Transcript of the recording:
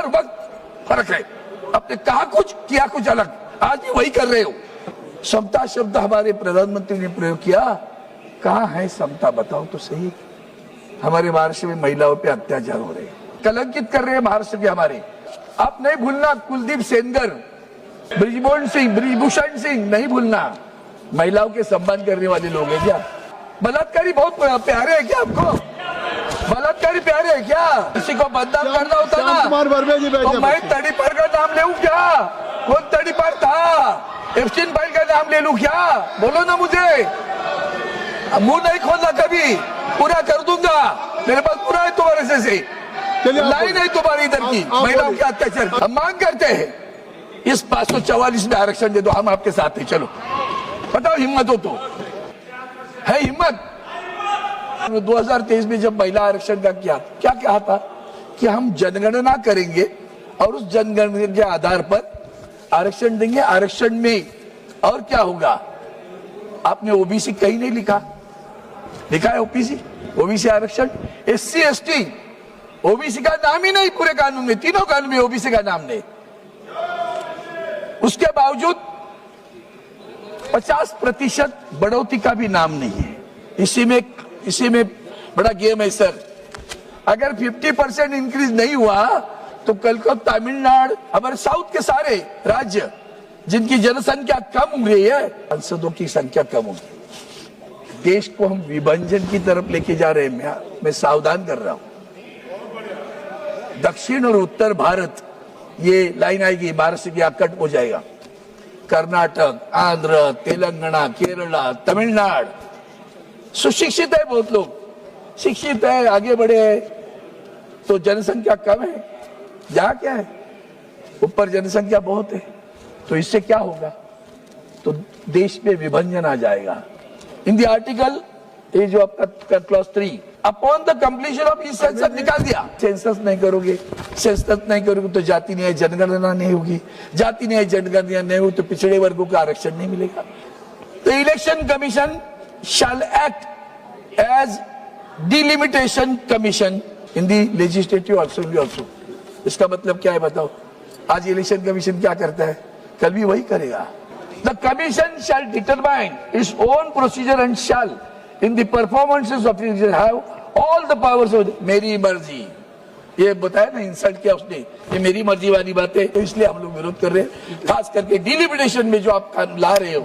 हर वक्त फर्क है। आपने कहा कुछ, किया कुछ अलग, आज भी वही कर रहे हो। समता शब्द हमारे प्रधानमंत्री ने प्रयोग किया, कहाँ है समता बताओ तो सही। हमारे महाराष्ट्र में महिलाओं पे अत्याचार हो रहे हैं, कलंकित कर रहे हैं महाराष्ट्र के हमारे। आप नहीं भूलना कुलदीप सेनगर, ब्रिजभूषण सिंह नहीं भूलना, महिलाओं के सम्मान करने वाले लोग हैं क्या? बलात्कारी बहुत प्यारे है क्या आपको? बलात्कारी प्यारे है क्या? किसी को बदनाम करना होता ना तो मैं तड़ीपार का नाम ले क्या? कौन तड़ीपार था? एफचिन भाई का नाम ले लूं क्या? बोलो ना मुझे, मुंह नहीं खोलना कभी, पूरा कर दूंगा, मेरे पास पूरा है तुम्हारे से लाइन है तुम्हारी इधर की महिलाओं के अत्याचार। हम मांग करते हैं इस 544 में आरक्षण दे दो, हम आपके साथ हैं। चलो बताओ, हिम्मत हो तो, है हिम्मत? 2023 में जब महिला आरक्षण का क्या कहा था कि हम जनगणना करेंगे और उस जनगणना के आधार पर आरक्षण देंगे। आरक्षण में और क्या होगा? आपने ओबीसी कहीं नहीं लिखा है। ओबीसी आरक्षण, SC ST ओबीसी का नाम ही नहीं पूरे कानून में, तीनों कानून में ओबीसी का नाम नहीं। उसके बावजूद 50% बढ़ोतरी का भी नाम नहीं है। इसी में बड़ा गेम है सर। अगर 50% इंक्रीज नहीं हुआ तो कल को तमिलनाडु, हमारे साउथ के सारे राज्य जिनकी जनसंख्या कम हो रही है, सांसदों की संख्या कम होगी। देश को हम विभाजन की तरफ लेके जा रहे हैं। मैं सावधान कर रहा हूं। दक्षिण और उत्तर भारत, ये लाइन आएगी, महाराष्ट्र की कट हो जाएगा। कर्नाटक, आंध्र, तेलंगाना, केरला, तमिलनाडु सुशिक्षित है, बहुत लोग शिक्षित है, आगे बढ़े हैं, तो जनसंख्या कम है। जहां क्या है, ऊपर जनसंख्या बहुत है। तो इससे क्या होगा? तो देश में विभाजन आ जाएगा। इन द आर्टिकल, ये जो आपका clause 3, upon the completion of E census निकाल दिया। सेंसस नहीं करोगे तो जाति न्याय जनगणना नहीं होगी। जाति न्याय जनगणना नहीं होगी तो पिछड़े वर्गों का आरक्षण नहीं मिलेगा। तो election commission shall act as delimitation commission in the legislative also. इसका मतलब क्या है बताओ? आज इलेक्शन कमीशन क्या करता है, कल भी वही करेगा। The commission shell determine its own procedure and shall in the performances of it have all the powers of मेरी मर्जी। ये बताया ना, इंसल्ट किया उसने, ये मेरी मर्जी वाली बात है। तो इसलिए हम लोग विरोध कर रहे हैं, खास करके डिलिमिटेशन में जो आप ला रहे हो।